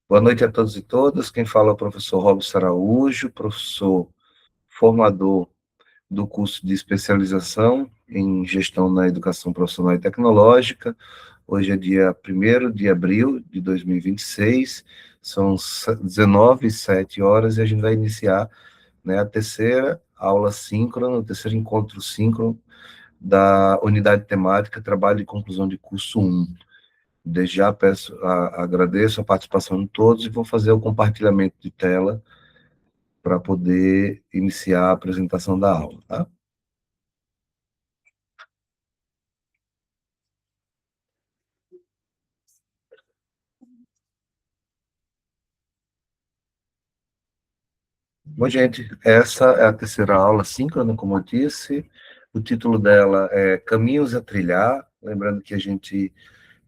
Boa noite a todos e todas. Quem fala é o professor Robson Araújo, professor formador do curso de especialização em gestão na educação profissional e tecnológica. Hoje é dia 1º de abril de 2026, são 19h07 e a gente vai iniciar, né, a terceira aula síncrona, o terceiro encontro síncrono da unidade temática Trabalho de Conclusão de Curso 1. Desde já agradeço a participação de todos e vou fazer o compartilhamento de tela para poder iniciar a apresentação da aula, tá? Bom, gente, essa é a terceira aula síncrona, como eu disse. O título dela é Caminhos a Trilhar. Lembrando que a gente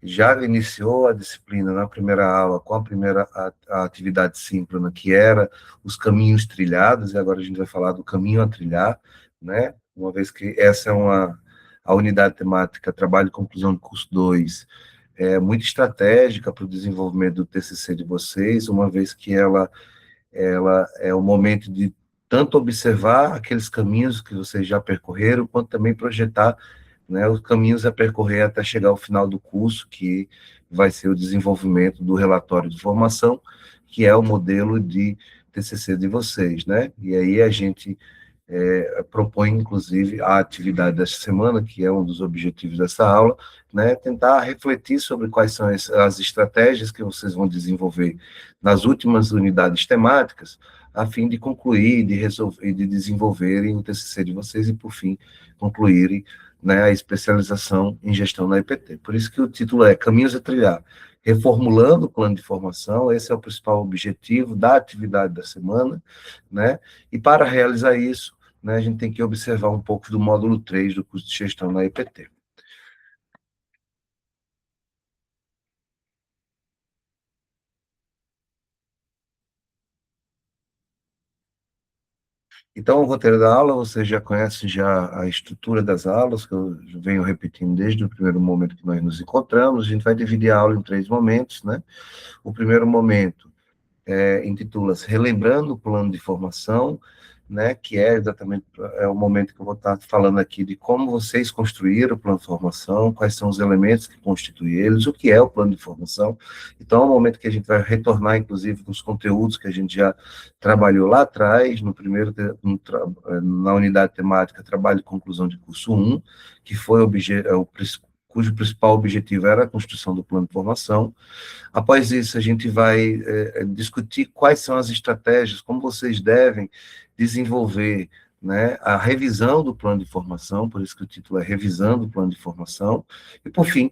já iniciou a disciplina na primeira aula com a primeira a atividade síncrona, que era os caminhos trilhados, e agora a gente vai falar do caminho a trilhar, né? Uma vez que essa é a unidade temática Trabalho e Conclusão do Curso 2, é muito estratégica para o desenvolvimento do TCC de vocês, uma vez que ela é o momento de tanto observar aqueles caminhos que vocês já percorreram, quanto também projetar, né, os caminhos a percorrer até chegar ao final do curso, que vai ser o desenvolvimento do relatório de formação, que é o modelo de TCC de vocês, né? E aí a gente propõe, inclusive, a atividade desta semana, que é um dos objetivos dessa aula, né, tentar refletir sobre quais são as estratégias que vocês vão desenvolver nas últimas unidades temáticas, a fim de concluir, de resolver, de desenvolverem o TCC de vocês e, por fim, concluírem, né, a especialização em gestão na EPT. Por isso que o título é Caminhos a Trilhar. Reformulando o plano de formação, esse é o principal objetivo da atividade da semana, né? E para realizar isso, né, a gente tem que observar um pouco do módulo 3 do curso de gestão na EPT. Então, o roteiro da aula, você já conhece já a estrutura das aulas, que eu venho repetindo desde o primeiro momento que nós nos encontramos. A gente vai dividir a aula em 3 momentos, né? O primeiro momento intitula-se Relembrando o Plano de Formação, né, que é exatamente o momento que eu vou estar falando aqui de como vocês construíram o plano de formação, quais são os elementos que constituem eles, o que é o plano de formação. Então, é um momento que a gente vai retornar, inclusive, com os conteúdos que a gente já trabalhou lá atrás, na unidade temática Trabalho e Conclusão de Curso 1, que foi cujo principal objetivo era a construção do plano de formação. Após isso, a gente vai discutir quais são as estratégias, como vocês devem desenvolver, né, a revisão do plano de formação, por isso que o título é Revisando o Plano de Formação. E, por fim,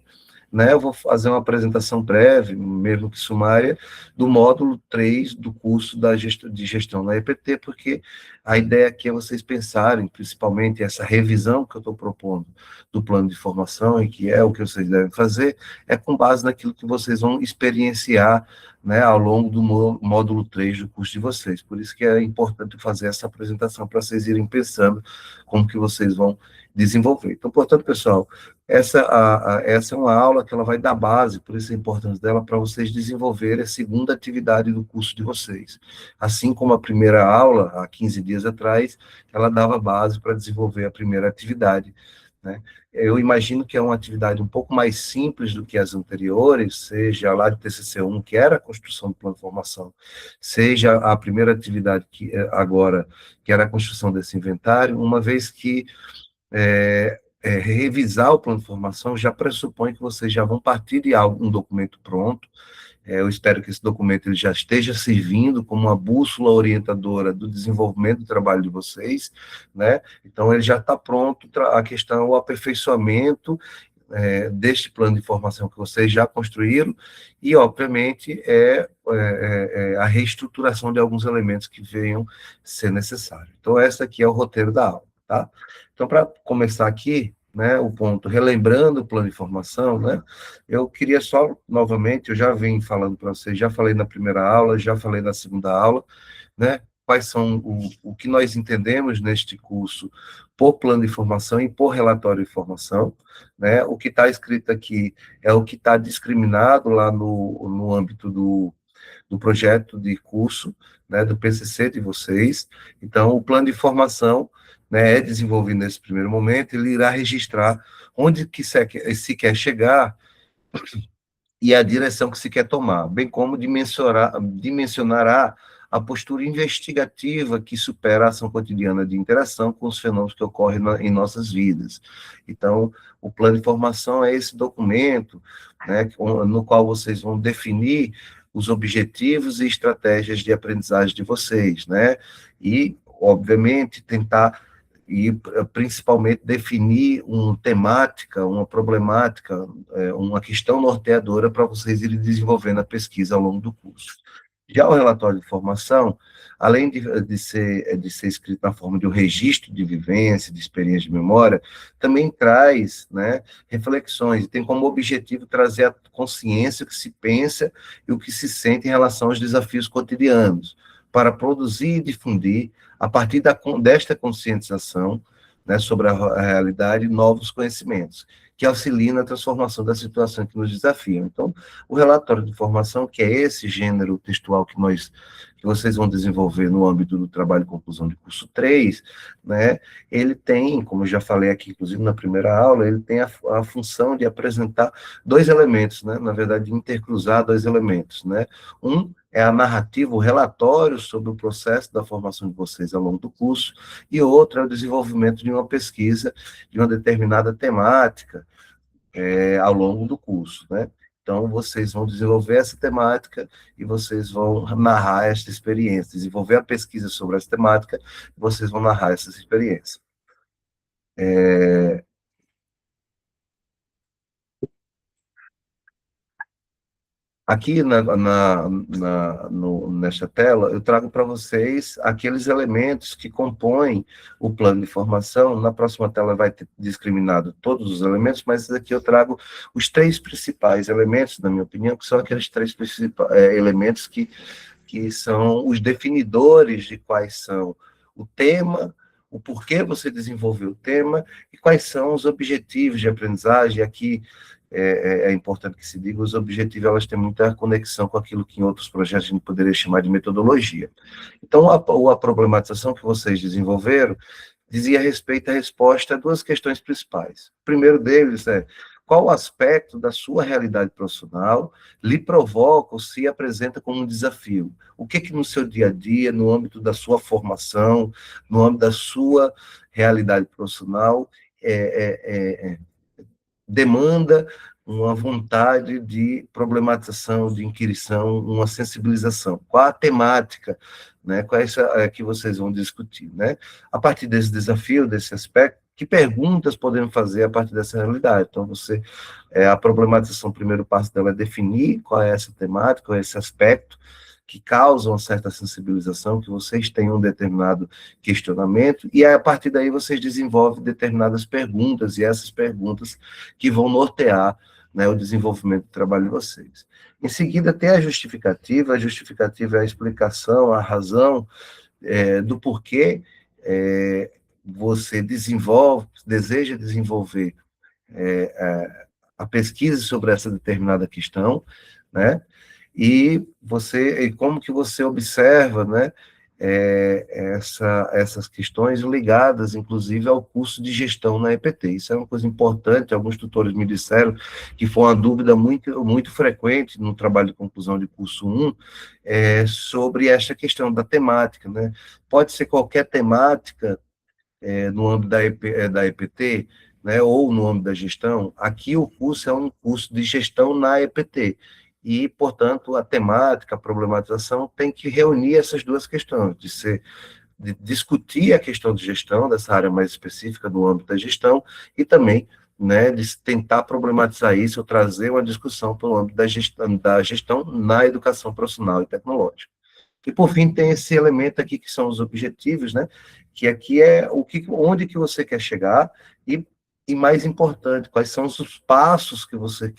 né, eu vou fazer uma apresentação breve, mesmo que sumária, do módulo 3 do curso de gestão na EPT, porque a ideia aqui é vocês pensarem, principalmente essa revisão que eu estou propondo do plano de formação, e que é o que vocês devem fazer, é com base naquilo que vocês vão experienciar, né, ao longo do módulo 3 do curso de vocês. Por isso que é importante fazer essa apresentação, para vocês irem pensando como que vocês vão desenvolver. Então, portanto, pessoal, essa é uma aula que ela vai dar base, por isso a importância dela, para vocês desenvolverem a segunda atividade do curso de vocês. Assim como a primeira aula, há 15 dias atrás, ela dava base para desenvolver a primeira atividade, né? Eu imagino que é uma atividade um pouco mais simples do que as anteriores, seja lá de TCC1, que era a construção do plano de formação, seja a primeira atividade agora, que era a construção desse inventário, uma vez que revisar o plano de formação já pressupõe que vocês já vão partir de um documento pronto. Eu espero que esse documento ele já esteja servindo como uma bússola orientadora do desenvolvimento do trabalho de vocês, né? Então, ele já está pronto, a questão, o aperfeiçoamento deste plano de formação que vocês já construíram, e, obviamente, a reestruturação de alguns elementos que venham ser necessários. Então, essa aqui é o roteiro da aula, tá? Então, para começar aqui, né, o ponto, relembrando o plano de formação, né, eu queria só, novamente, eu já vim falando para vocês, já falei na primeira aula, já falei na segunda aula, né, quais são o que nós entendemos neste curso por plano de formação e por relatório de formação, né, o que está escrito aqui é o que está discriminado lá no âmbito do projeto de curso, né, do PCC de vocês. Então, o plano de formação, né, é desenvolvido nesse primeiro momento, ele irá registrar onde que se quer chegar e a direção que se quer tomar, bem como dimensionará a postura investigativa que supera a ação cotidiana de interação com os fenômenos que ocorrem em nossas vidas. Então, o plano de formação é esse documento, né, no qual vocês vão definir os objetivos e estratégias de aprendizagem de vocês, né, e, obviamente, tentar e principalmente definir uma temática, uma problemática, uma questão norteadora para vocês irem desenvolvendo a pesquisa ao longo do curso. Já o relatório de formação, além de ser escrito na forma de um registro de vivência, de experiência de memória, também traz, né, reflexões, tem como objetivo trazer a consciência que se pensa e o que se sente em relação aos desafios cotidianos, para produzir e difundir, a partir desta conscientização, né, sobre a realidade, novos conhecimentos, que auxiliem na transformação da situação que nos desafiam. Então, o relatório de formação, que é esse gênero textual que vocês vão desenvolver no âmbito do trabalho de conclusão de curso 3, né, ele tem, como eu já falei aqui, inclusive na primeira aula, ele tem a função de apresentar dois elementos, né, na verdade, de intercruzar dois elementos, né, um é a narrativa, o relatório sobre o processo da formação de vocês ao longo do curso, e outro é o desenvolvimento de uma pesquisa de uma determinada temática ao longo do curso, né? Então, vocês vão desenvolver essa temática e vocês vão narrar esta experiência, desenvolver a pesquisa sobre essa temática e vocês vão narrar essa experiência. Aqui nesta tela, eu trago para vocês aqueles elementos que compõem o plano de formação. Na próxima tela vai ter discriminado todos os elementos, mas aqui eu trago os três principais elementos, na minha opinião, que são aqueles três principais elementos que são os definidores de quais são o tema, o porquê você desenvolveu o tema e quais são os objetivos de aprendizagem. Aqui é importante que se diga, os objetivos, elas têm muita conexão com aquilo que em outros projetos a gente poderia chamar de metodologia. Então, a problematização que vocês desenvolveram dizia respeito à resposta a duas questões principais. O primeiro deles é: qual aspecto da sua realidade profissional lhe provoca ou se apresenta como um desafio? O que no seu dia a dia, no âmbito da sua formação, no âmbito da sua realidade profissional, demanda uma vontade de problematização, de inquirição, uma sensibilização? Qual a temática, né? Qual é que vocês vão discutir, né? A partir desse desafio, desse aspecto, que perguntas podemos fazer a partir dessa realidade? Então, a problematização, o primeiro passo dela é definir qual é essa temática, qual é esse aspecto que causa uma certa sensibilização, que vocês tenham um determinado questionamento, e a partir daí vocês desenvolvem determinadas perguntas, e essas perguntas que vão nortear, né, o desenvolvimento do trabalho de vocês. Em seguida, tem a justificativa é a explicação, a razão do porquê você deseja desenvolver a pesquisa sobre essa determinada questão, né? E como que você observa, né, essas questões ligadas, inclusive, ao curso de gestão na EPT. Isso é uma coisa importante. Alguns tutores me disseram que foi uma dúvida muito, muito frequente no trabalho de conclusão de curso 1, sobre esta questão da temática, né? Pode ser qualquer temática no âmbito da EPT, né, ou no âmbito da gestão. Aqui o curso é um curso de gestão na EPT, e, portanto, a temática, a problematização tem que reunir essas duas questões, de discutir a questão de gestão, dessa área mais específica no âmbito da gestão, e também, né, de tentar problematizar isso, ou trazer uma discussão para o âmbito da gestão na educação profissional e tecnológica. E, por fim, tem esse elemento aqui, que são os objetivos, né, que aqui é onde que você quer chegar, e mais importante, quais são os passos que você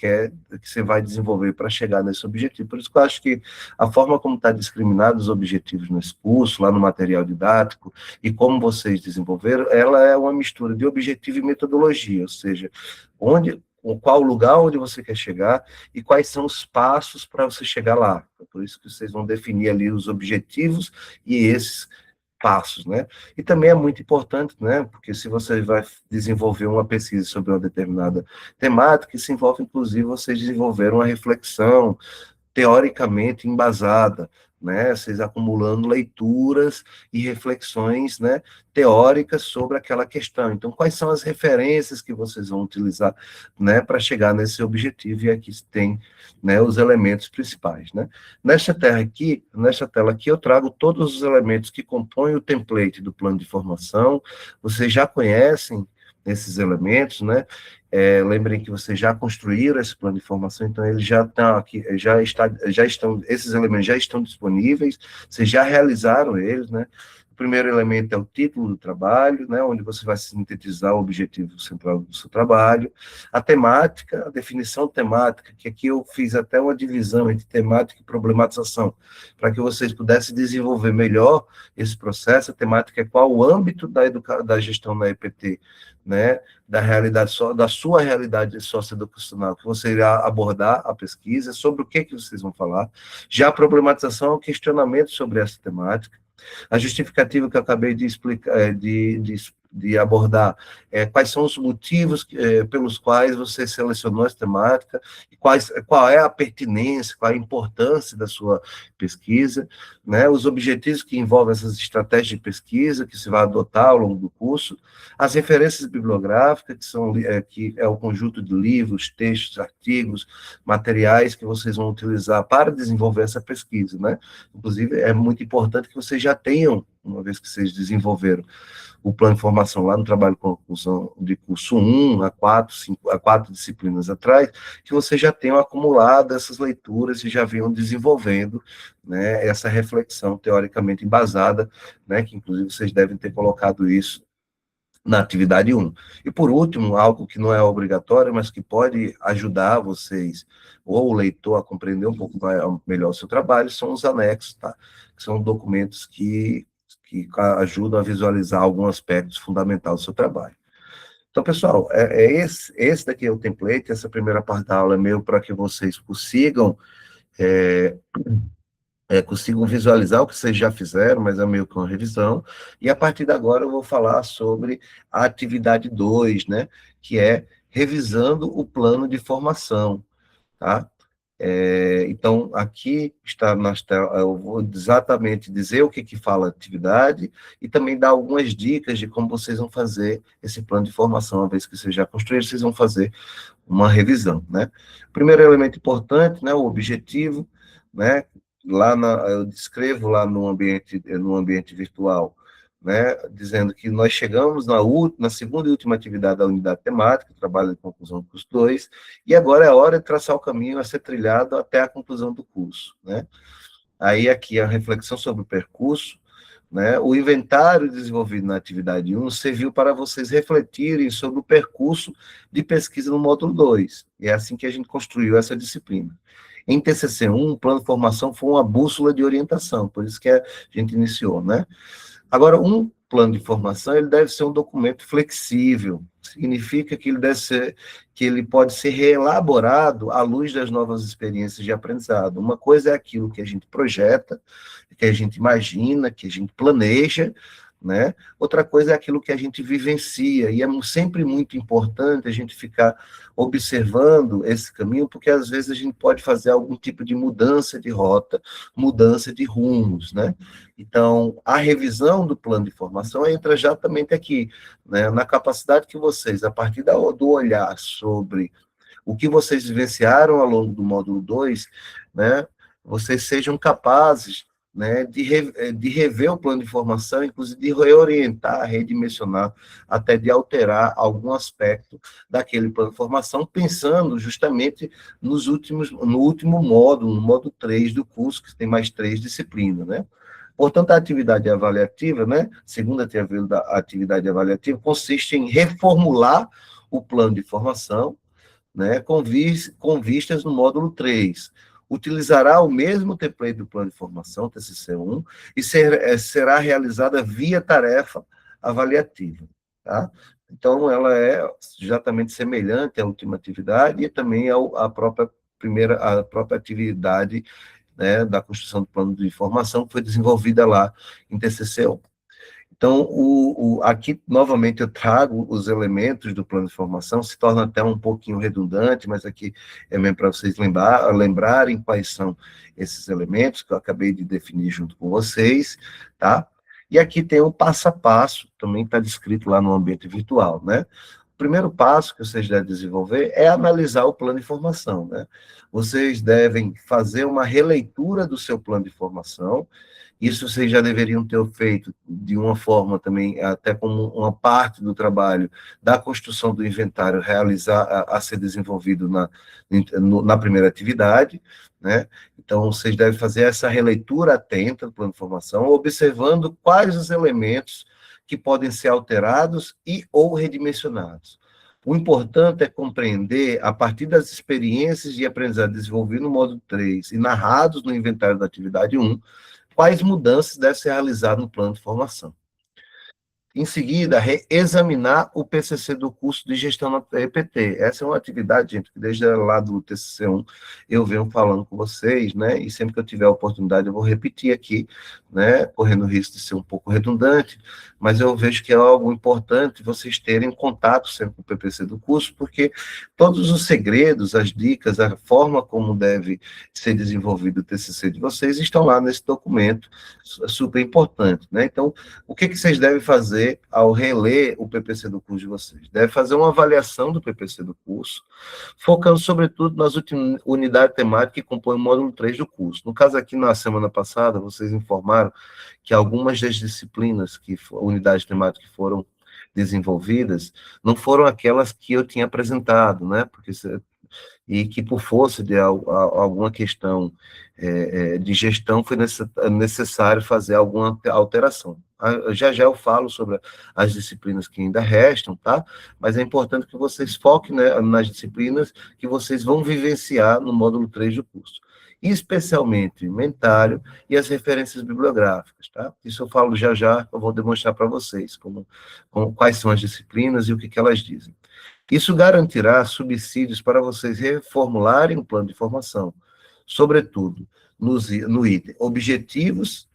vai desenvolver para chegar nesse objetivo. Por isso que eu acho que a forma como está discriminado os objetivos nesse curso, lá no material didático, e como vocês desenvolveram, ela é uma mistura de objetivo e metodologia, ou seja, qual o lugar onde você quer chegar e quais são os passos para você chegar lá. Por isso que vocês vão definir ali os objetivos e esses passos, né? E também é muito importante, né? Porque se você vai desenvolver uma pesquisa sobre uma determinada temática, isso envolve, inclusive, vocês desenvolver uma reflexão teoricamente embasada, né? Vocês acumulando leituras e reflexões, né, teóricas sobre aquela questão. Então, quais são as referências que vocês vão utilizar, né, para chegar nesse objetivo? E aqui tem, né, os elementos principais, né? Nesta tela aqui, eu trago todos os elementos que compõem o template do plano de formação. Vocês já conhecem esses elementos, né? Lembrem que vocês já construíram esse plano de formação, então ele já está aqui, já estão, esses elementos já estão disponíveis, vocês já realizaram eles, né? O primeiro elemento é o título do trabalho, né, onde você vai sintetizar o objetivo central do seu trabalho, a temática, a definição temática, que aqui eu fiz até uma divisão entre temática e problematização, para que vocês pudessem desenvolver melhor esse processo. A temática é qual o âmbito da gestão da EPT, né, da realidade, da sua realidade socioeducacional, que você irá abordar a pesquisa, sobre o que vocês vão falar. Já a problematização é o questionamento sobre essa temática. A justificativa que eu acabei de explicar, de abordar, quais são os motivos pelos quais você selecionou essa temática, e qual é a pertinência, qual é a importância da sua pesquisa, né, os objetivos que envolvem essas estratégias de pesquisa que se vai adotar ao longo do curso, as referências bibliográficas, que é o conjunto de livros, textos, artigos, materiais que vocês vão utilizar para desenvolver essa pesquisa, né? Inclusive, é muito importante que vocês já tenham, uma vez que vocês desenvolveram o plano de formação lá no trabalho com conclusão de curso 1, há 4 disciplinas atrás, que vocês já tenham acumulado essas leituras e já venham desenvolvendo, né, essa reflexão teoricamente embasada, né, que inclusive vocês devem ter colocado isso na atividade 1. E, por último, algo que não é obrigatório, mas que pode ajudar vocês, ou o leitor, a compreender um pouco melhor o seu trabalho, são os anexos, tá? Que são documentos que ajudam a visualizar algum aspecto fundamental do seu trabalho. Então, pessoal, esse daqui é o template, essa primeira parte da aula é meio para que vocês consigam visualizar o que vocês já fizeram, mas é meio que uma revisão, e a partir de agora eu vou falar sobre a atividade 2, né, que é revisando o plano de formação, tá? Então, aqui está nas telas, eu vou exatamente dizer o que fala a atividade e também dar algumas dicas de como vocês vão fazer esse plano de formação. Uma vez que vocês já construíram, vocês vão fazer uma revisão, né? Primeiro elemento importante, né, o objetivo, né? Eu descrevo lá no ambiente virtual, né, dizendo que nós chegamos na segunda e última atividade da unidade temática, trabalho de conclusão do curso 2, e agora é a hora de traçar o caminho a ser trilhado até a conclusão do curso, né? Aí aqui a reflexão sobre o percurso, né? O inventário desenvolvido na atividade 1 serviu para vocês refletirem sobre o percurso de pesquisa no módulo 2, e é assim que a gente construiu essa disciplina. Em TCC1, o plano de formação foi uma bússola de orientação, por isso que a gente iniciou, né? Agora, um plano de formação, ele deve ser um documento flexível, significa que ele pode ser reelaborado à luz das novas experiências de aprendizado. Uma coisa é aquilo que a gente projeta, que a gente imagina, que a gente planeja, né? Outra coisa é aquilo que a gente vivencia, e é sempre muito importante a gente ficar observando esse caminho, porque às vezes a gente pode fazer algum tipo de mudança de rota, mudança de rumos, né? Então, a revisão do plano de formação entra exatamente aqui, né? Na capacidade que vocês, a partir do olhar sobre o que vocês vivenciaram ao longo do módulo 2, né, vocês sejam capazes, né, de rever o plano de formação, inclusive de reorientar, redimensionar, até de alterar algum aspecto daquele plano de formação, pensando justamente no último módulo, no módulo 3 do curso, que tem mais 3 disciplinas, né? Portanto, a atividade avaliativa, né, segunda atividade avaliativa, consiste em reformular o plano de formação, né, com vistas no módulo 3. Utilizará o mesmo template do plano de formação, TCC1, e será realizada via tarefa avaliativa. Tá? Então, ela é exatamente semelhante à última atividade e também à a própria atividade, né, da construção do plano de informação que foi desenvolvida lá em TCC1. Então, aqui, novamente, eu trago os elementos do plano de formação, se torna até um pouquinho redundante, mas aqui é mesmo para vocês lembrarem quais são esses elementos que eu acabei de definir junto com vocês, tá? E aqui tem o passo a passo, também está descrito lá no ambiente virtual, né? O primeiro passo que vocês devem desenvolver é analisar o plano de formação, né? Vocês devem fazer uma releitura do seu plano de formação. Isso vocês já deveriam ter feito de uma forma também, até como uma parte do trabalho da construção do inventário realizar a ser desenvolvido na primeira atividade, né? Então, vocês devem fazer essa releitura atenta do plano de formação, observando quais os elementos que podem ser alterados e ou redimensionados. O importante é compreender, a partir das experiências de aprendizado desenvolvidas no módulo 3 e narrados no inventário da atividade 1, quais mudanças devem ser realizadas no plano de formação. Em seguida, examinar o PCC do curso de gestão na EPT. Essa é uma atividade, gente, que desde lá do TCC1 eu venho falando com vocês, né? E sempre que eu tiver a oportunidade eu vou repetir aqui, né? Correndo o risco de ser um pouco redundante, mas eu vejo que é algo importante vocês terem contato sempre com o PPC do curso, porque todos os segredos, as dicas, a forma como deve ser desenvolvido o TCC de vocês estão lá nesse documento super importante, né? Então, o que vocês devem fazer ao reler o PPC do curso de vocês? Deve fazer uma avaliação do PPC do curso, focando sobretudo nas unidades temáticas que compõem o módulo 3 do curso. No caso aqui, na semana passada, vocês informaram que algumas das disciplinas, unidades temáticas que foram desenvolvidas, não foram aquelas que eu tinha apresentado, né? Porque e que por força de alguma questão de gestão foi necessário fazer alguma alteração. Já já eu falo sobre as disciplinas que ainda restam, tá? Mas é importante que vocês foquem, né, nas disciplinas que vocês vão vivenciar no módulo 3 do curso, especialmente inventário e as referências bibliográficas, tá? Isso eu falo já já, eu vou demonstrar para vocês quais são as disciplinas e o que elas dizem. Isso garantirá subsídios para vocês reformularem o plano de formação, sobretudo no item objetivos,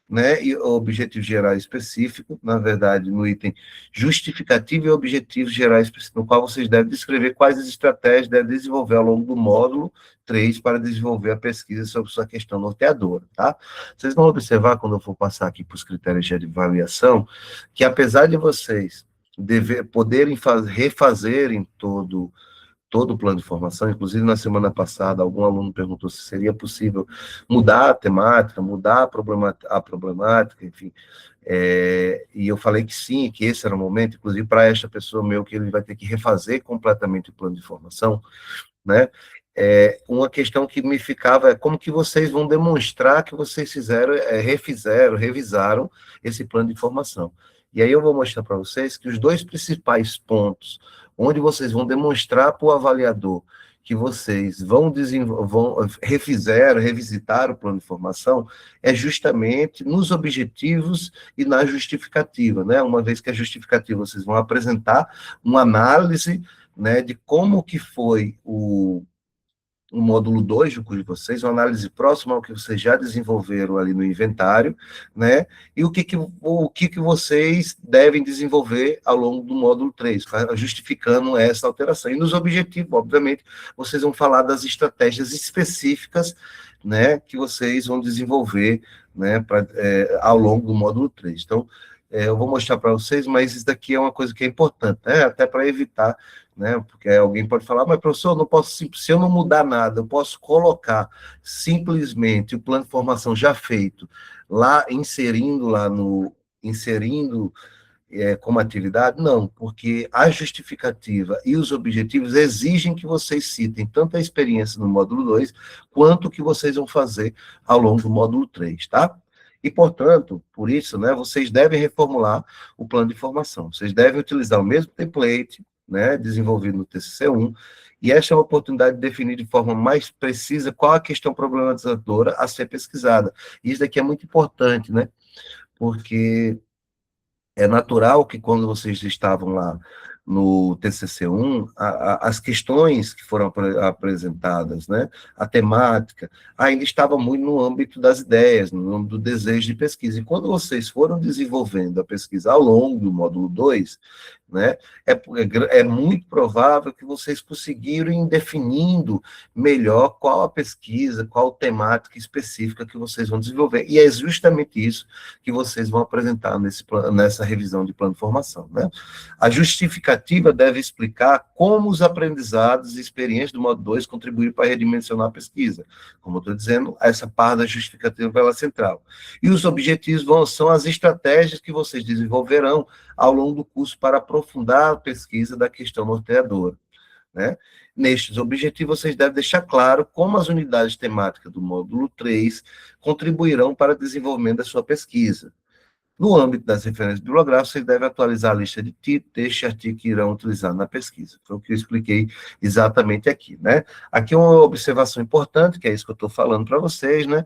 né, e objetivos gerais específicos, na verdade, no item justificativo e objetivos gerais específicos, no qual vocês devem descrever quais as estratégias devem desenvolver ao longo do módulo 3 para desenvolver a pesquisa sobre sua questão norteadora, tá? Vocês vão observar, quando eu for passar aqui para os critérios de avaliação, que apesar de vocês poderem refazerem todo o plano de formação, inclusive na semana passada, algum aluno perguntou se seria possível mudar a temática, mudar a problemática, enfim, e eu falei que sim, que esse era o momento, inclusive para esta pessoa meu, que ele vai ter que refazer completamente o plano de formação, né? Uma questão que me ficava é como que vocês vão demonstrar que vocês revisaram esse plano de formação. E aí eu vou mostrar para vocês que os dois principais pontos onde vocês vão demonstrar para o avaliador que vocês revisitar o plano de formação, é justamente nos objetivos e na justificativa, né? Uma vez que a justificativa vocês vão apresentar uma análise, né, de como que foi o módulo 2 do curso de vocês, uma análise próxima ao que vocês já desenvolveram ali no inventário, né? E o que vocês devem desenvolver ao longo do módulo 3, justificando essa alteração. E nos objetivos, obviamente, vocês vão falar das estratégias específicas, né, que vocês vão desenvolver, né, ao longo do módulo 3. Então, eu vou mostrar para vocês, mas isso daqui é uma coisa que é importante, né, até para evitar, né? Porque alguém pode falar, mas professor, eu não posso, se eu não mudar nada, eu posso colocar simplesmente o plano de formação já feito lá, inserindo como atividade? Não, porque a justificativa e os objetivos exigem que vocês citem tanto a experiência no módulo 2, quanto o que vocês vão fazer ao longo do módulo 3, tá? E, portanto, por isso, né, vocês devem reformular o plano de formação. Vocês devem utilizar o mesmo template, né, desenvolvido no TCC1, e esta é uma oportunidade de definir de forma mais precisa qual a questão problematizadora a ser pesquisada. Isso daqui é muito importante, né, porque É natural que quando vocês estavam lá no TCC1, as questões que foram apresentadas, né, a temática, ainda estava muito no âmbito das ideias, no âmbito do desejo de pesquisa. E quando vocês foram desenvolvendo a pesquisa ao longo do módulo 2, né, é muito provável que vocês conseguiram ir definindo melhor qual a pesquisa, qual a temática específica que vocês vão desenvolver. E é justamente isso que vocês vão apresentar nessa revisão de plano de formação, né? A justificativa deve explicar como os aprendizados e experiências do módulo 2 contribuíram para redimensionar a pesquisa. Como eu estou dizendo, essa parte da justificativa é central. E os objetivos são as estratégias que vocês desenvolverão ao longo do curso para aprofundar a pesquisa da questão norteadora, né? Nestes objetivos, vocês devem deixar claro como as unidades temáticas do módulo 3 contribuirão para o desenvolvimento da sua pesquisa. No âmbito das referências bibliográficas, vocês devem atualizar a lista de títulos, texto e artigo que irão utilizar na pesquisa. Foi o que eu expliquei exatamente aqui, né? Aqui uma observação importante, que é isso que eu estou falando para vocês, né?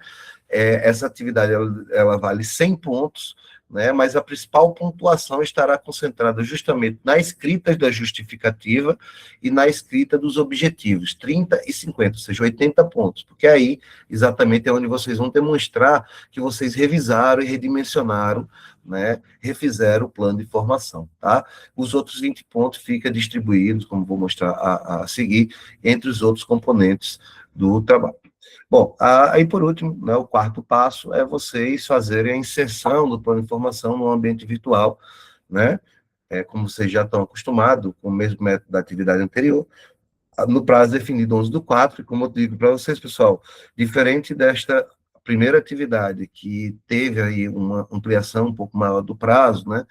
Essa atividade, ela vale 100 pontos, né? Mas a principal pontuação estará concentrada justamente na escrita da justificativa e na escrita dos objetivos, 30 e 50, ou seja, 80 pontos, porque aí, exatamente, é onde vocês vão demonstrar que vocês revisaram e redimensionaram, né, refizeram o plano de formação, tá? Os outros 20 pontos ficam distribuídos, como vou mostrar a seguir, entre os outros componentes do trabalho. Bom, aí por último, né, o quarto passo é vocês fazerem a inserção do plano de formação no ambiente virtual, né? Como vocês já estão acostumados com o mesmo método da atividade anterior, no prazo definido 11/4, e como eu digo para vocês, pessoal, diferente desta primeira atividade, que teve aí uma ampliação um pouco maior do prazo, né?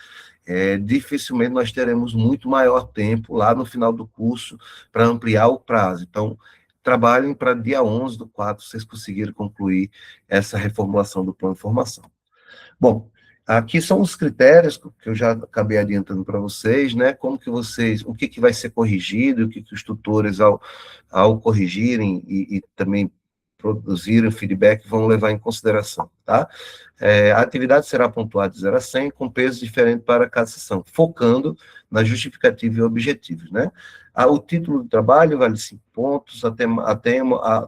Dificilmente nós teremos muito maior tempo lá no final do curso para ampliar o prazo. Então, trabalhem para dia 11/4, vocês conseguirem concluir essa reformulação do plano de formação. Bom, aqui são os critérios que eu já acabei adiantando para vocês, né? Como que vocês, o que vai ser corrigido, o que os tutores, ao corrigirem e também produzirem feedback, vão levar em consideração, tá? A atividade será pontuada de 0 a 100, com peso diferente para cada sessão, focando na justificativa e objetivos, né? O título do trabalho vale 5 pontos, a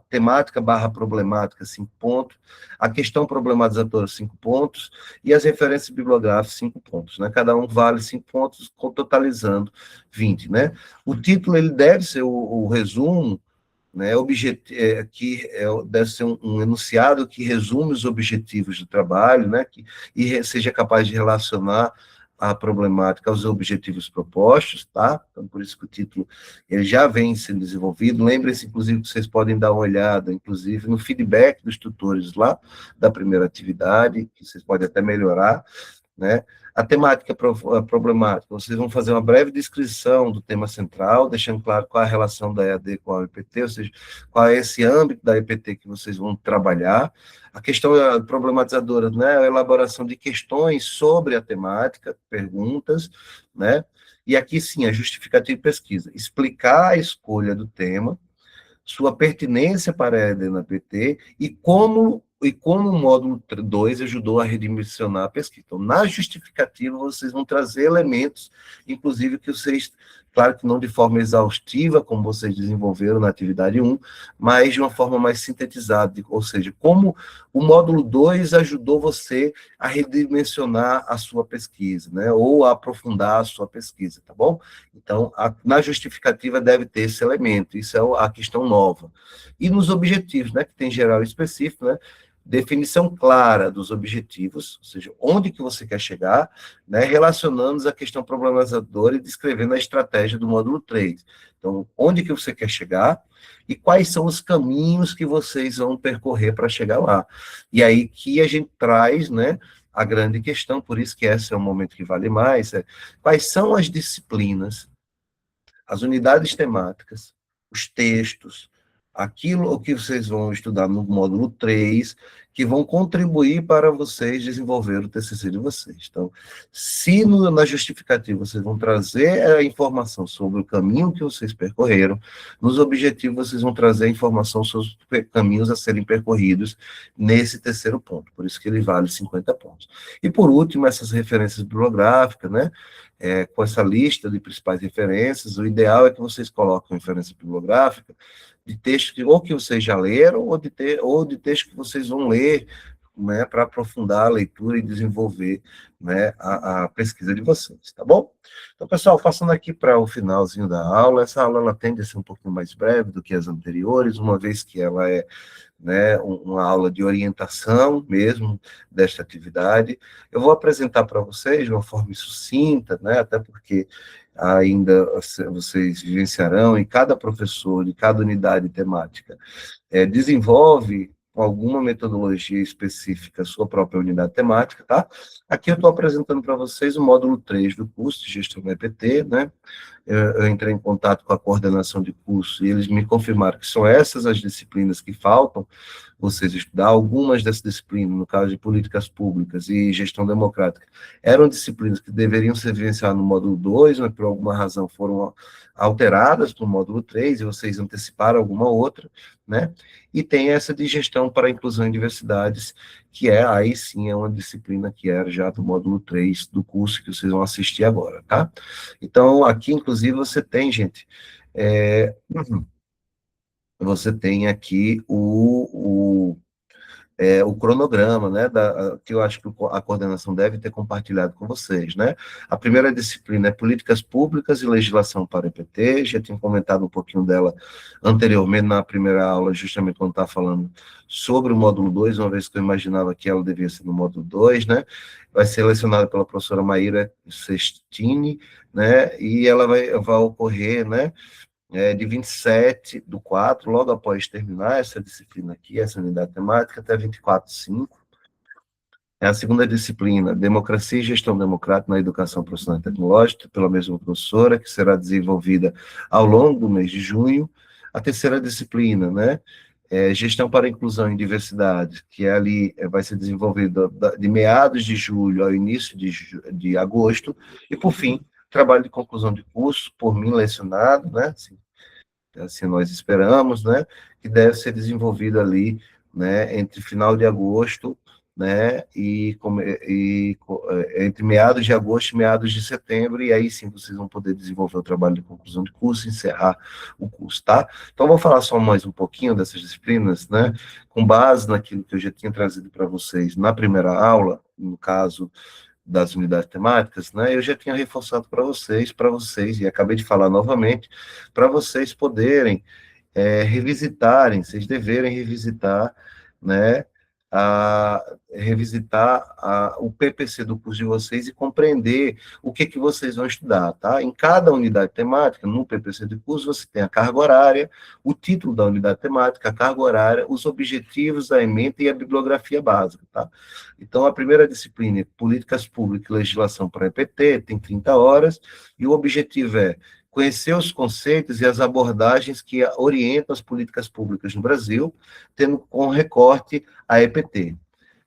temática / problemática, 5 pontos, a questão problematizadora, 5 pontos, e as referências bibliográficas, 5 pontos, né? Cada um vale 5 pontos, totalizando 20, né? O título, ele deve ser o resumo, né, deve ser um enunciado que resume os objetivos do trabalho, né, e seja capaz de relacionar a problemática aos objetivos propostos, tá? Então, por isso que o título ele já vem sendo desenvolvido. Lembrem-se, inclusive, que vocês podem dar uma olhada, inclusive, no feedback dos tutores lá da primeira atividade, que vocês podem até melhorar, né? A temática problemática, vocês vão fazer uma breve descrição do tema central, deixando claro qual é a relação da EAD com a EPT, ou seja, qual é esse âmbito da EPT que vocês vão trabalhar. A questão problematizadora, né, a elaboração de questões sobre a temática, perguntas, né, e aqui sim, a justificativa de pesquisa, explicar a escolha do tema, sua pertinência para a EAD na PT e como o módulo 2 ajudou a redimensionar a pesquisa. Então, na justificativa, vocês vão trazer elementos, inclusive que vocês, claro que não de forma exaustiva, como vocês desenvolveram na atividade 1, mas de uma forma mais sintetizada, ou seja, como o módulo 2 ajudou você a redimensionar a sua pesquisa, né, ou a aprofundar a sua pesquisa, tá bom? Então, na justificativa deve ter esse elemento, isso é a questão nova. E nos objetivos, né, que tem geral e específico, né, definição clara dos objetivos, ou seja, onde que você quer chegar, né, relacionando a questão problematizadora e descrevendo a estratégia do módulo 3. Então, onde que você quer chegar e quais são os caminhos que vocês vão percorrer para chegar lá. E aí que a gente traz, né, a grande questão, por isso que esse é o momento que vale mais, quais são as disciplinas, as unidades temáticas, os textos, aquilo que vocês vão estudar no módulo 3, que vão contribuir para vocês desenvolver o TCC de vocês. Então, se na justificativa vocês vão trazer a informação sobre o caminho que vocês percorreram, nos objetivos vocês vão trazer a informação sobre os caminhos a serem percorridos nesse terceiro ponto, por isso que ele vale 50 pontos. E por último, essas referências bibliográficas, né? Com essa lista de principais referências, o ideal é que vocês coloquem referência bibliográfica de texto que ou que vocês já leram, ou de texto que vocês vão ler, né, para aprofundar a leitura e desenvolver, né, a pesquisa de vocês, tá bom? Então, pessoal, passando aqui para o finalzinho da aula, essa aula ela tende a ser um pouquinho mais breve do que as anteriores, uma vez que ela é, né, uma aula de orientação mesmo desta atividade. Eu vou apresentar para vocês de uma forma sucinta, né, até porque ainda vocês vivenciarão, e cada professor de cada unidade temática desenvolve com alguma metodologia específica a sua própria unidade temática, tá? Aqui eu estou apresentando para vocês o módulo 3 do curso de Gestão do EPT, né? Eu entrei em contato com a coordenação de curso e eles me confirmaram que são essas as disciplinas que faltam vocês estudar. Algumas dessas disciplinas, no caso de políticas públicas e gestão democrática, eram disciplinas que deveriam ser vivenciadas no módulo 2, mas por alguma razão foram alteradas para o módulo 3, e vocês anteciparam alguma outra, né? E tem essa de gestão para a inclusão e diversidades, que aí sim é uma disciplina que era já do módulo 3 do curso que vocês vão assistir agora, tá? Então, aqui, inclusive, você tem, gente, você tem aqui o cronograma, né, que eu acho que a coordenação deve ter compartilhado com vocês, né? A primeira disciplina é Políticas Públicas e Legislação para o EPT, já tinha comentado um pouquinho dela anteriormente na primeira aula, justamente quando estava falando sobre o módulo 2, uma vez que eu imaginava que ela devia ser no módulo 2, né? Vai ser lecionada pela professora Maíra Sestini, né? E ela vai ocorrer, né? De 27 do 4, logo após terminar essa disciplina aqui, essa unidade temática, até 24/5. É a segunda disciplina, Democracia e Gestão Democrática na Educação Profissional e Tecnológica, pela mesma professora, que será desenvolvida ao longo do mês de junho. A terceira disciplina, né, Gestão para a Inclusão e Diversidade, que ali vai ser desenvolvida de meados de julho ao início de agosto. E, por fim, trabalho de conclusão de curso, por mim lecionado, né, assim nós esperamos, né, que deve ser desenvolvido ali, né, entre final de agosto, né, entre meados de agosto e meados de setembro, e aí sim vocês vão poder desenvolver o trabalho de conclusão de curso e encerrar o curso, tá? Então, vou falar só mais um pouquinho dessas disciplinas, né, com base naquilo que eu já tinha trazido para vocês na primeira aula, no caso das unidades temáticas, né, eu já tinha reforçado para vocês, e acabei de falar novamente, para vocês poderem revisitarem, vocês deverem revisitar, né, o PPC do curso de vocês e compreender o que vocês vão estudar, tá? Em cada unidade temática, no PPC do curso, você tem a carga horária, o título da unidade temática, a carga horária, os objetivos da ementa e a bibliografia básica, tá? Então, a primeira disciplina é Políticas Públicas e Legislação para EPT, tem 30 horas, e o objetivo é conhecer os conceitos e as abordagens que orientam as políticas públicas no Brasil, tendo como recorte a EPT.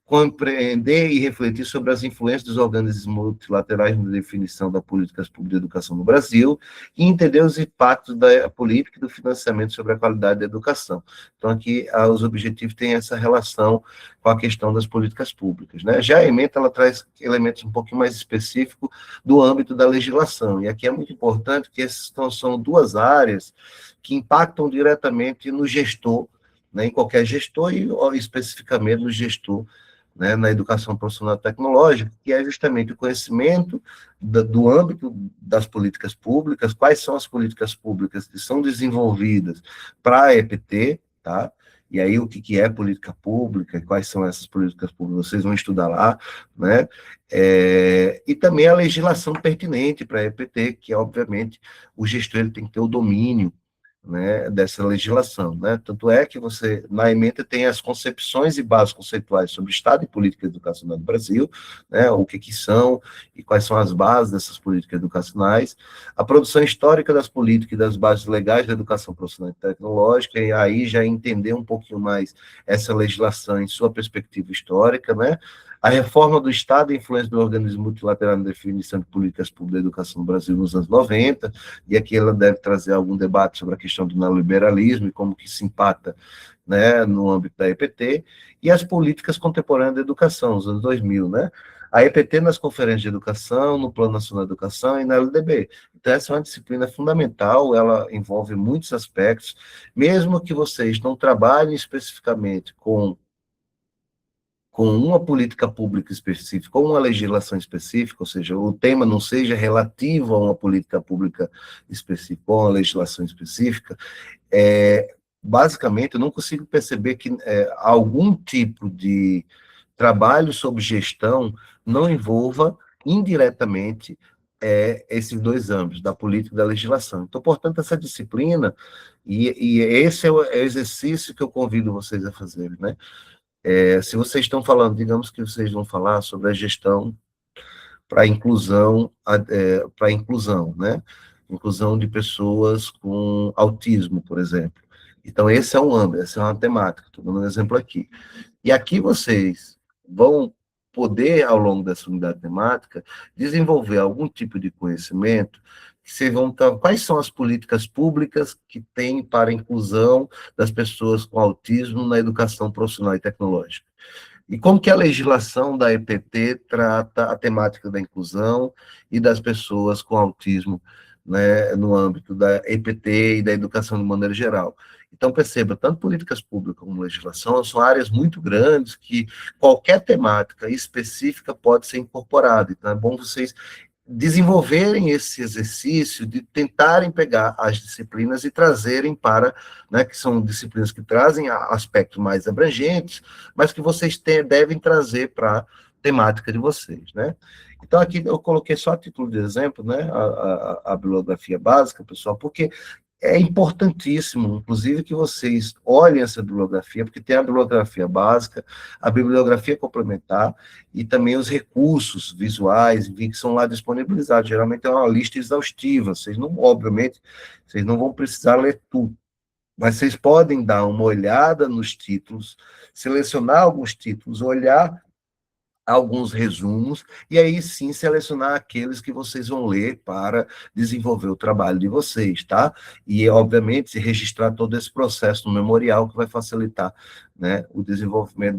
Compreender e refletir sobre as influências dos organismos multilaterais na definição da políticas públicas de educação no Brasil e entender os impactos da política e do financiamento sobre a qualidade da educação. Então, aqui, os objetivos têm essa relação com a questão das políticas públicas, né? Já a ementa, ela traz elementos um pouquinho mais específicos do âmbito da legislação, e aqui é muito importante que essas são duas áreas que impactam diretamente no gestor, né, em qualquer gestor e especificamente no gestor, né, na educação profissional tecnológica, que é justamente o conhecimento do âmbito das políticas públicas, quais são as políticas públicas que são desenvolvidas para a EPT, tá? E aí o que é política pública, quais são essas políticas públicas, vocês vão estudar lá, né? E também a legislação pertinente para a EPT, que obviamente o gestor ele tem que ter o domínio, né, dessa legislação, né? Tanto é que você, na ementa, tem as concepções e bases conceituais sobre Estado e política educacional do Brasil, né, o que são e quais são as bases dessas políticas educacionais, a produção histórica das políticas e das bases legais da educação profissional e tecnológica, e aí já entender um pouquinho mais essa legislação em sua perspectiva histórica, né? A reforma do Estado e a influência do organismo multilateral na definição de políticas públicas da educação no Brasil nos anos 90, e aqui ela deve trazer algum debate sobre a questão do neoliberalismo e como que se impacta, né, no âmbito da EPT, e as políticas contemporâneas da educação, nos anos 2000, né? A EPT nas conferências de educação, no Plano Nacional de Educação e na LDB. Então, essa é uma disciplina fundamental, ela envolve muitos aspectos, mesmo que vocês não trabalhem especificamente com uma política pública específica, ou uma legislação específica, ou seja, o tema não seja relativo a uma política pública específica, ou uma legislação específica, basicamente, eu não consigo perceber que algum tipo de trabalho sobre gestão não envolva indiretamente esses dois âmbitos, da política e da legislação. Então, portanto, essa disciplina, e esse é o exercício que eu convido vocês a fazerem, né? Se vocês estão falando, digamos que vocês vão falar sobre a gestão para inclusão, né? Inclusão de pessoas com autismo, por exemplo. Então, esse é um âmbito, essa é uma temática, estou dando um exemplo aqui. E aqui vocês vão poder, ao longo dessa unidade temática, desenvolver algum tipo de conhecimento que vocês vão quais são as políticas públicas que têm para a inclusão das pessoas com autismo na educação profissional e tecnológica. E como que a legislação da EPT trata a temática da inclusão e das pessoas com autismo, né, no âmbito da EPT e da educação de maneira geral. Então, perceba, tanto políticas públicas como legislação são áreas muito grandes que qualquer temática específica pode ser incorporada. Então, é bom vocês desenvolverem esse exercício de tentarem pegar as disciplinas e trazerem para, né, que são disciplinas que trazem aspectos mais abrangentes, mas que vocês devem trazer para a temática de vocês, né? Então, aqui eu coloquei só a título de exemplo, né, a bibliografia básica, pessoal, porque é importantíssimo, inclusive, que vocês olhem essa bibliografia, porque tem a bibliografia básica, a bibliografia complementar e também os recursos visuais que são lá disponibilizados. Geralmente é uma lista exaustiva, vocês não, obviamente, vocês não vão precisar ler tudo, mas vocês podem dar uma olhada nos títulos, selecionar alguns títulos, olhar alguns resumos, e aí sim selecionar aqueles que vocês vão ler para desenvolver o trabalho de vocês, tá? E, obviamente, registrar todo esse processo no memorial, que vai facilitar, né, o desenvolvimento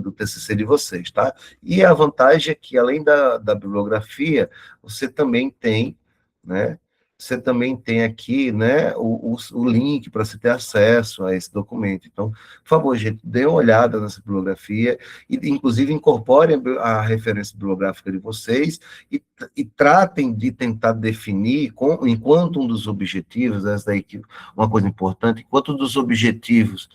do TCC de vocês, tá? E a vantagem é que, além da bibliografia, você também tem, né, você também tem aqui, né, o link para você ter acesso a esse documento. Então, por favor, gente, dê uma olhada nessa bibliografia e, inclusive, incorporem a referência bibliográfica de vocês e tratem de tentar definir, enquanto um dos objetivos, essa daí que uma coisa importante, enquanto um dos objetivos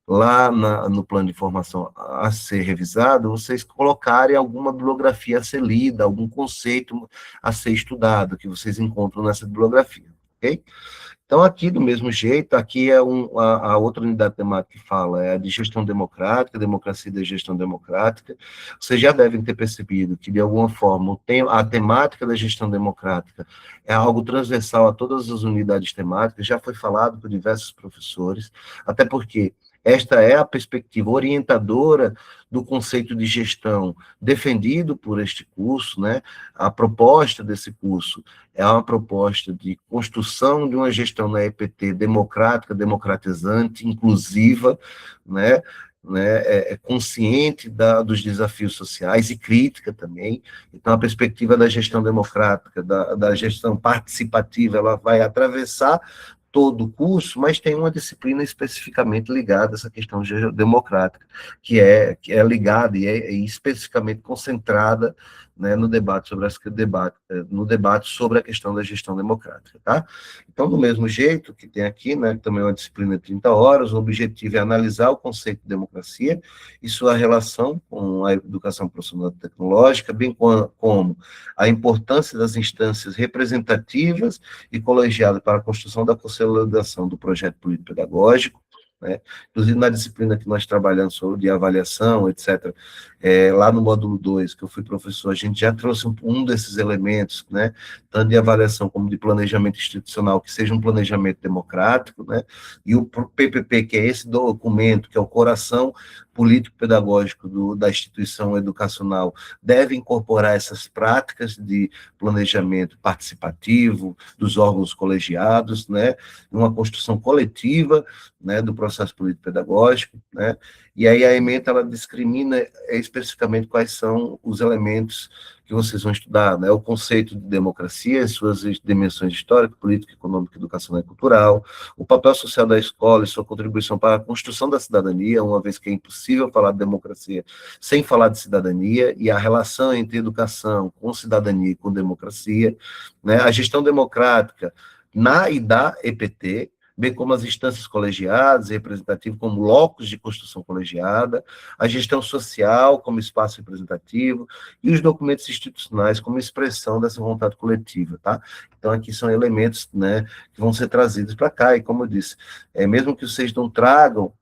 lá no plano de formação a ser revisado, vocês colocarem alguma bibliografia a ser lida, algum conceito a ser estudado, que vocês encontram nessa bibliografia, ok? Então, aqui, do mesmo jeito, aqui é a outra unidade temática que fala, é a de gestão democrática, democracia e gestão democrática. Vocês já devem ter percebido que, de alguma forma, a temática da gestão democrática é algo transversal a todas as unidades temáticas, já foi falado por diversos professores, até porque esta é a perspectiva orientadora do conceito de gestão defendido por este curso, né? A proposta desse curso é uma proposta de construção de uma gestão na EPT democrática, democratizante, inclusiva, né? Consciente dos desafios sociais e crítica também. Então, a perspectiva da gestão democrática, da gestão participativa, ela vai atravessar todo o curso, mas tem uma disciplina especificamente ligada a essa questão democrática, que é ligada e é especificamente concentrada, né, no debate sobre a questão da gestão democrática, tá? Então, do mesmo jeito que tem aqui, né, também é uma disciplina de 30 horas, o objetivo é analisar o conceito de democracia e sua relação com a educação profissional tecnológica, bem como a importância das instâncias representativas e colegiadas para a construção da institucionalização do projeto político-pedagógico, né? Inclusive na disciplina que nós trabalhamos sobre de avaliação, etc., lá no módulo 2, que eu fui professor, a gente já trouxe um desses elementos, né, tanto de avaliação como de planejamento institucional, que seja um planejamento democrático, né, e o PPP, que é esse documento, que é o coração político-pedagógico da instituição educacional, deve incorporar essas práticas de planejamento participativo dos órgãos colegiados, né, uma construção coletiva, né, do processo político-pedagógico, né, e aí a ementa, ela discrimina especificamente quais são os elementos que vocês vão estudar, né, o conceito de democracia, suas dimensões histórica, política, econômica, educacional e cultural, o papel social da escola e sua contribuição para a construção da cidadania, uma vez que é impossível falar de democracia sem falar de cidadania, e a relação entre educação com cidadania e com democracia, né, a gestão democrática na e da EPT, bem como as instâncias colegiadas e representativas como locos de construção colegiada, a gestão social como espaço representativo e os documentos institucionais como expressão dessa vontade coletiva, tá? Então, aqui são elementos, né, que vão ser trazidos para cá, e como eu disse, mesmo que vocês não tragam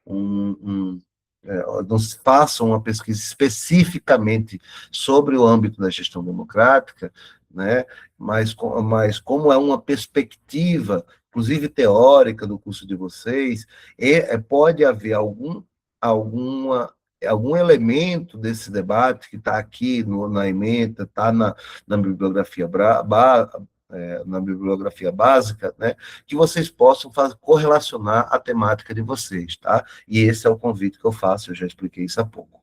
não façam uma pesquisa especificamente sobre o âmbito da gestão democrática, né, mas como é uma perspectiva inclusive teórica do curso de vocês, pode haver algum elemento desse debate que está aqui na ementa, está na bibliografia na bibliografia básica, né, que vocês possam correlacionar a temática de vocês, tá? E esse é o convite que eu faço, eu já expliquei isso há pouco.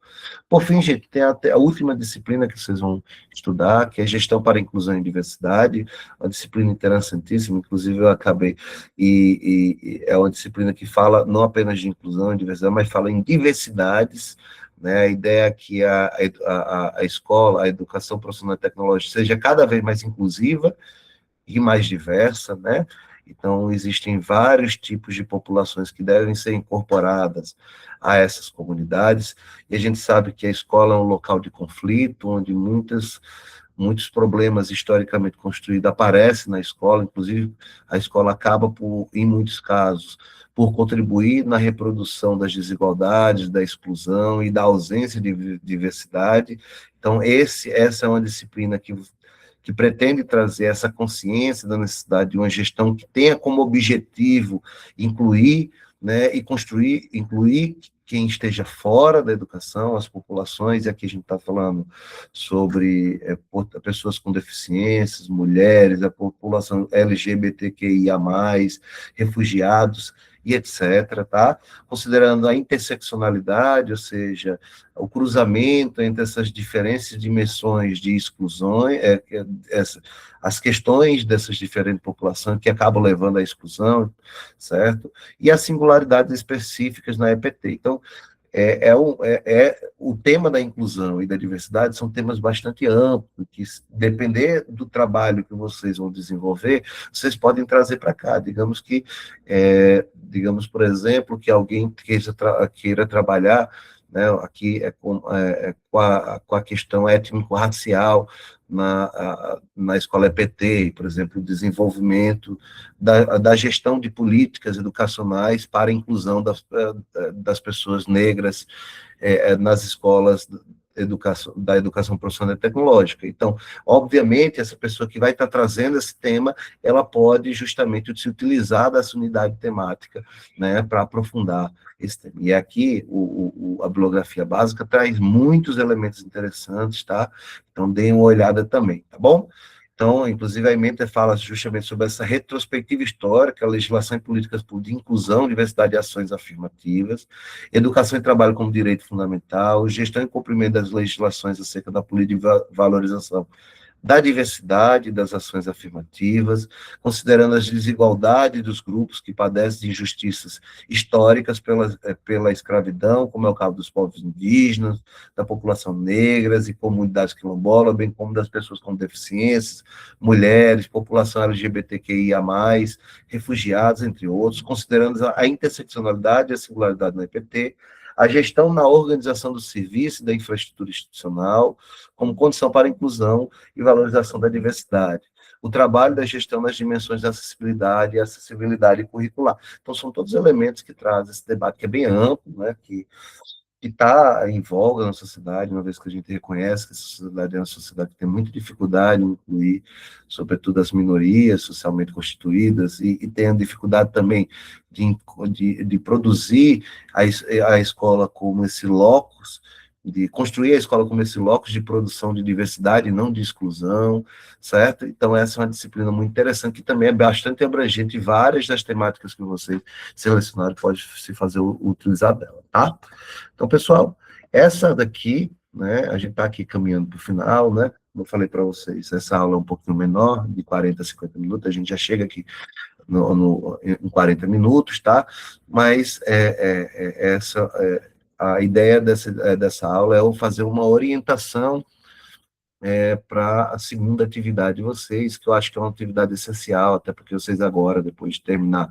Por fim, gente, tem a última disciplina que vocês vão estudar, que é Gestão para a Inclusão e Diversidade, uma disciplina interessantíssima, inclusive eu acabei, e é uma disciplina que fala não apenas de inclusão e diversidade, mas fala em diversidades, né? A ideia é que a escola, a educação profissional e tecnológica seja cada vez mais inclusiva e mais diversa, né? Então, existem vários tipos de populações que devem ser incorporadas a essas comunidades, e a gente sabe que a escola é um local de conflito, onde muitos problemas historicamente construídos aparecem na escola, inclusive a escola acaba, em muitos casos, por contribuir na reprodução das desigualdades, da exclusão e da ausência de diversidade. Então, essa é uma disciplina que pretende trazer essa consciência da necessidade de uma gestão que tenha como objetivo incluir, né, e incluir quem esteja fora da educação, as populações, e aqui a gente está falando sobre pessoas com deficiências, mulheres, a população LGBTQIA+, refugiados, e etc., tá? Considerando a interseccionalidade, ou seja, o cruzamento entre essas diferentes dimensões de exclusões, as questões dessas diferentes populações que acabam levando à exclusão, certo? E as singularidades específicas na EPT. Então, o tema da inclusão e da diversidade são temas bastante amplos, que, depender do trabalho que vocês vão desenvolver, vocês podem trazer para cá. Digamos, por exemplo, que alguém queira trabalhar, né, aqui com a questão étnico-racial na escola EPT, por exemplo, o desenvolvimento da gestão de políticas educacionais para a inclusão das pessoas negras nas escolas da educação profissional e tecnológica. Então, obviamente, essa pessoa que vai estar trazendo esse tema, ela pode justamente se utilizar dessa unidade temática, né, para aprofundar esse tema. E aqui, a bibliografia básica traz muitos elementos interessantes, tá? Então, deem uma olhada também, tá bom? Então, inclusive, a ementa fala justamente sobre essa retrospectiva histórica, legislação e políticas de inclusão, diversidade e ações afirmativas, educação e trabalho como direito fundamental, gestão e cumprimento das legislações acerca da política de valorização da diversidade das ações afirmativas, considerando as desigualdades dos grupos que padecem de injustiças históricas pela escravidão, como é o caso dos povos indígenas, da população negras e comunidades quilombolas, bem como das pessoas com deficiências, mulheres, população LGBTQIA+, refugiados, entre outros, considerando a interseccionalidade e a singularidade no EPT, a gestão na organização do serviço e da infraestrutura institucional, como condição para a inclusão e valorização da diversidade. o trabalho da gestão das dimensões da acessibilidade e acessibilidade curricular. Então, são todos elementos que trazem esse debate, que é bem amplo, né, que está em voga na sociedade, uma vez que a gente reconhece que a sociedade é uma sociedade que tem muita dificuldade em incluir, sobretudo, as minorias socialmente constituídas, e tem a dificuldade também de produzir a escola como esse locus, de construir a escola como esse locus de produção de diversidade e não de exclusão, certo? Então, essa é uma disciplina muito interessante, que também é bastante abrangente, e várias das temáticas que vocês selecionaram pode se fazer utilizar dela, tá? Então, pessoal, essa daqui, né, a gente está aqui caminhando para o final, né? Como eu falei para vocês, essa aula é um pouquinho menor, de 40 a 50 minutos, a gente já chega aqui em 40 minutos, tá? Mas a ideia dessa aula é eu fazer uma orientação para a segunda atividade de vocês, que eu acho que é uma atividade essencial, até porque vocês agora, depois de terminar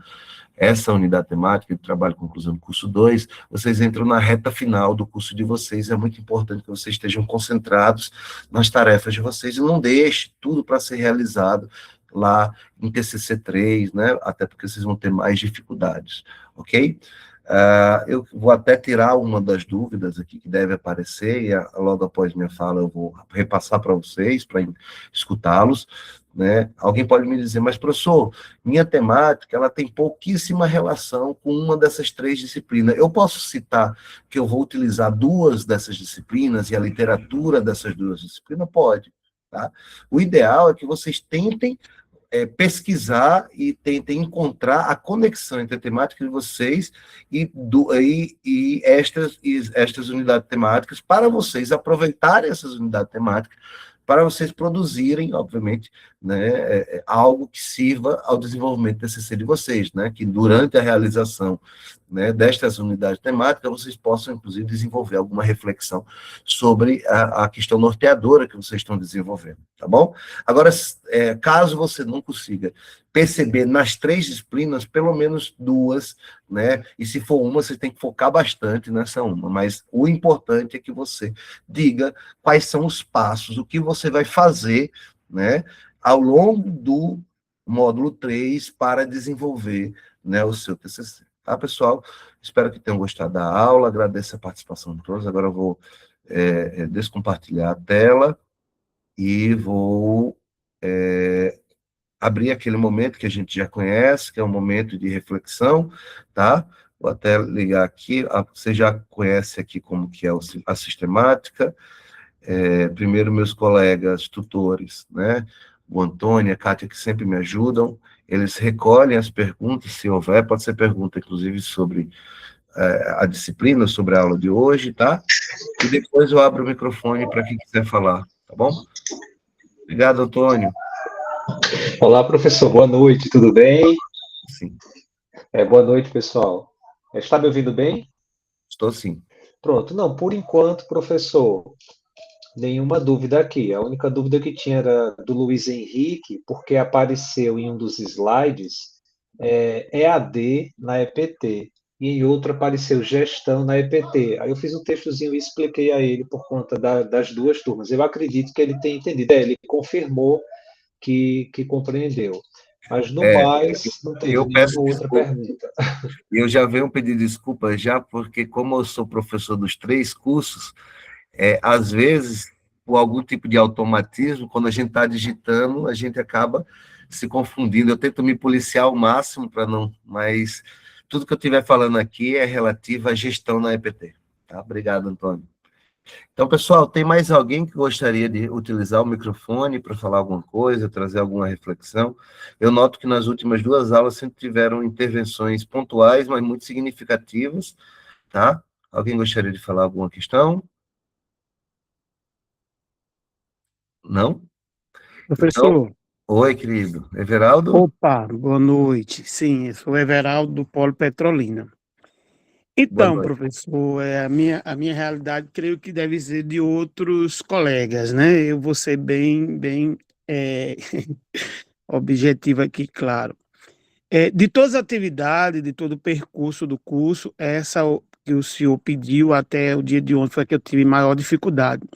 essa unidade temática de trabalho com conclusão do curso 2, vocês entram na reta final do curso de vocês, é muito importante que vocês estejam concentrados nas tarefas de vocês e não deixe tudo para ser realizado lá em TCC 3, né, até porque vocês vão ter mais dificuldades, ok? Eu vou até tirar uma das dúvidas aqui que deve aparecer, e logo após minha fala eu vou repassar para vocês, para escutá-los, né? Alguém pode me dizer, mas professor, minha temática, ela tem pouquíssima relação com uma dessas 3 disciplinas. Eu posso citar que eu vou utilizar 2 dessas disciplinas e a literatura dessas 2 disciplinas? Pode, tá? O ideal é que vocês tentem pesquisar e tentem encontrar a conexão entre a temática de vocês e estas unidades temáticas, para vocês aproveitarem essas unidades temáticas, para vocês produzirem, obviamente, né, algo que sirva ao desenvolvimento do TCC de vocês, né, que durante a realização, né, destas unidades temáticas, vocês possam, inclusive, desenvolver alguma reflexão sobre a questão norteadora que vocês estão desenvolvendo, tá bom? Agora, caso você não consiga perceber nas 3 disciplinas, pelo menos 2, né, e se for uma, você tem que focar bastante nessa uma, mas o importante é que você diga quais são os passos, o que você vai fazer, né, ao longo do módulo 3 para desenvolver, né, o seu TCC. Tá, pessoal? Espero que tenham gostado da aula, agradeço a participação de todos. Agora eu vou descompartilhar a tela e vou abrir aquele momento que a gente já conhece, que é um momento de reflexão, tá? Vou até ligar aqui, você já conhece aqui como que é a sistemática. Primeiro, meus colegas tutores, né? O Antônio e a Kátia, que sempre me ajudam, eles recolhem as perguntas, se houver, pode ser pergunta, inclusive, sobre a disciplina, sobre a aula de hoje, tá? E depois eu abro o microfone para quem quiser falar, tá bom? Obrigado, Antônio. Olá, professor, boa noite, tudo bem? Sim. Boa noite, pessoal. Está me ouvindo bem? Estou sim. Pronto, não, por enquanto, professor, nenhuma dúvida aqui. A única dúvida que tinha era do Luiz Henrique, porque apareceu em um dos slides EAD na EPT, e em outro apareceu gestão na EPT. Aí eu fiz um textozinho e expliquei a ele por conta das 2 turmas. Eu acredito que ele tenha entendido. Ele confirmou que compreendeu. Mas, no mais, não teve eu nenhuma peço outra desculpa. pergunta. Eu já venho pedir desculpa já, porque como eu sou professor dos 3 cursos, às vezes, por algum tipo de automatismo, quando a gente está digitando, a gente acaba se confundindo. Eu tento me policiar ao máximo para não, mas tudo que eu estiver falando aqui é relativo à gestão na EPT. Tá? Obrigado, Antônio. Então, pessoal, tem mais alguém que gostaria de utilizar o microfone para falar alguma coisa, trazer alguma reflexão? Eu noto que nas últimas 2 aulas sempre tiveram intervenções pontuais, mas muito significativas, tá? Alguém gostaria de falar alguma questão? Não? Professor, Então, oi, querido. Everaldo? opa, boa noite. Sim, eu sou Everaldo do Polo Petrolina. Boa Então, noite. professor, a minha realidade creio que deve ser de outros colegas, né? Eu vou ser bem objetivo aqui, claro. De todas as atividades, de todo o percurso do curso, que o senhor pediu até o dia de ontem foi a que eu tive maior dificuldade.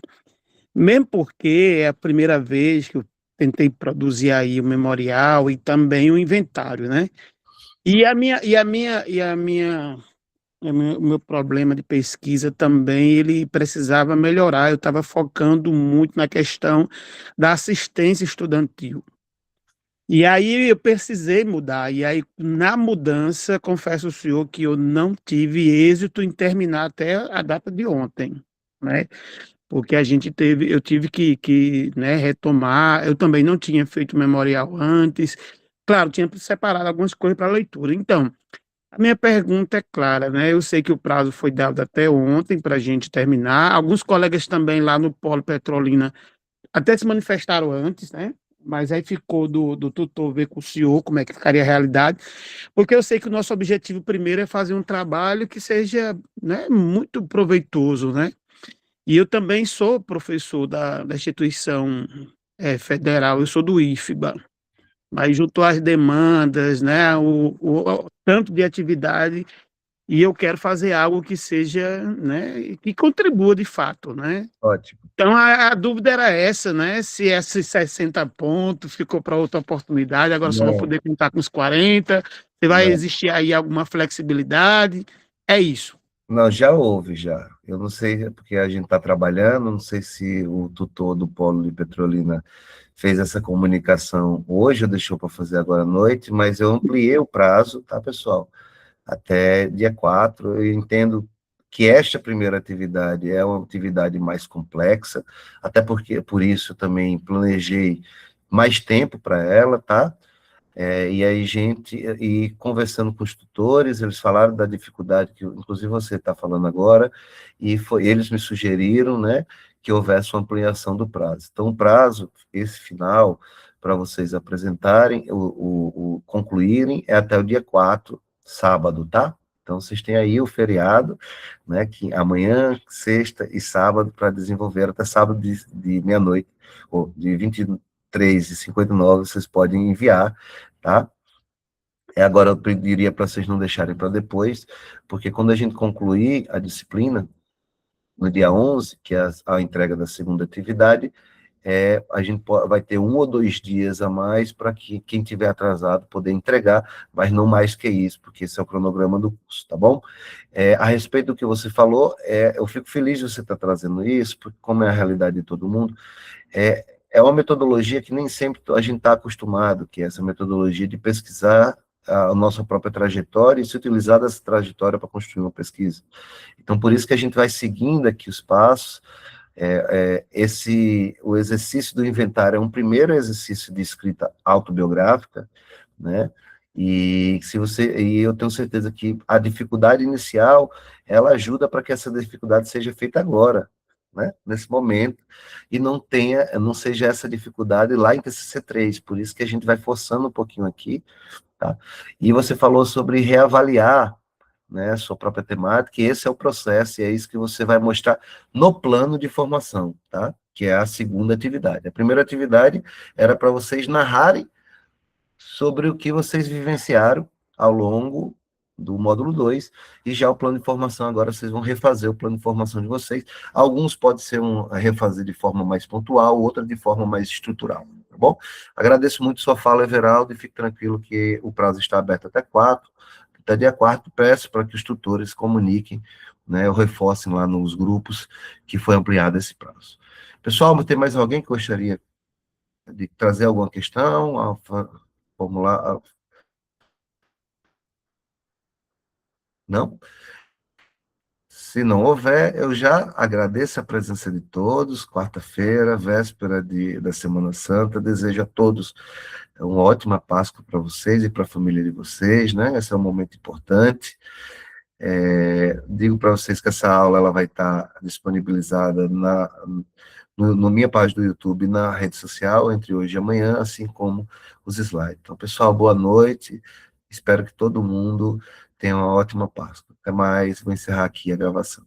Mesmo porque é a primeira vez que eu tentei produzir aí o memorial e também o inventário, né? O meu problema de pesquisa também, ele precisava melhorar. Eu estava focando muito na questão da assistência estudantil. E aí eu precisei mudar. E aí, na mudança, confesso ao senhor que eu não tive êxito em terminar até a data de ontem, né? Porque eu tive que, né, retomar. Eu também não tinha feito memorial antes. Claro, tinha separado algumas coisas para leitura. Então, a minha pergunta é clara, né? Eu sei que o prazo foi dado até ontem para a gente terminar. Alguns colegas também lá no Polo Petrolina até se manifestaram antes, né? Mas aí ficou do tutor ver com o senhor como é que ficaria a realidade, porque eu sei que o nosso objetivo primeiro é fazer um trabalho que seja, né, muito proveitoso, né? E eu também sou professor da instituição federal, eu sou do IFBA, mas junto às demandas, né, o tanto de atividade, e eu quero fazer algo que seja, né, que contribua de fato, né? Ótimo. Então a dúvida era essa, né? Se esses 60 pontos ficou para outra oportunidade, agora só vou Não, poder contar com os 40, se vai não, existir aí alguma flexibilidade, é isso. não, já houve, já. Eu não sei, porque a gente está trabalhando, não sei se o tutor do Polo de Petrolina fez essa comunicação hoje, ou deixou para fazer agora à noite, mas eu ampliei o prazo, tá, pessoal? Até dia 4. Eu entendo que esta primeira atividade é uma atividade mais complexa, até porque, por isso, eu também planejei mais tempo para ela, tá? E aí, e conversando com os tutores, eles falaram da dificuldade que, inclusive, você está falando agora, e eles me sugeriram, né, que houvesse uma ampliação do prazo. Então, o prazo, esse final, para vocês apresentarem, concluírem, é até o dia 4, sábado, tá? Então, vocês têm aí o feriado, né, que amanhã, sexta e sábado, para desenvolver até sábado de meia-noite, ou de 23h59, vocês podem enviar, tá? Agora eu pediria para vocês não deixarem para depois, porque quando a gente concluir a disciplina, no dia 11, que é a entrega da segunda atividade, a gente vai ter 1 ou 2 dias a mais para que quem tiver atrasado poder entregar, mas não mais que isso, porque esse é o cronograma do curso, tá bom? A respeito do que você falou, eu fico feliz de você estar trazendo isso, porque como é a realidade de todo mundo, é uma metodologia que nem sempre a gente está acostumado, que é essa metodologia de pesquisar a nossa própria trajetória e se utilizar dessa trajetória para construir uma pesquisa. Então, por isso que a gente vai seguindo aqui os passos. O exercício do inventário é um primeiro exercício de escrita autobiográfica, né? E eu tenho certeza que a dificuldade inicial, ela ajuda para que essa dificuldade seja feita agora, né? Nesse momento, e não seja essa dificuldade lá em TCC3, por isso que a gente vai forçando um pouquinho aqui, tá? E você falou sobre reavaliar, né, a sua própria temática, e esse é o processo, e é isso que você vai mostrar no plano de formação, tá? Que é a segunda atividade. A primeira atividade era para vocês narrarem sobre o que vocês vivenciaram ao longo do módulo 2, e já o plano de formação, agora vocês vão refazer o plano de formação de vocês. Alguns pode ser refazer de forma mais pontual, outra de forma mais estrutural, tá bom? Agradeço muito sua fala, Everaldo, e fique tranquilo que o prazo está aberto até 4. Até dia 4, peço para que os tutores comuniquem, né, ou reforcem lá nos grupos que foi ampliado esse prazo. Pessoal, tem mais alguém que gostaria de trazer alguma questão, formular? Não? Se não houver, eu já agradeço a presença de todos. Quarta-feira, véspera da Semana Santa, desejo a todos uma ótima Páscoa para vocês e para a família de vocês, né? Esse é um momento importante. Digo para vocês que essa aula ela vai estar disponibilizada no minha página do YouTube, na rede social, entre hoje e amanhã, assim como os slides. Então, pessoal, boa noite. Espero que todo mundo tenha uma ótima Páscoa. Até mais. Vou encerrar aqui a gravação.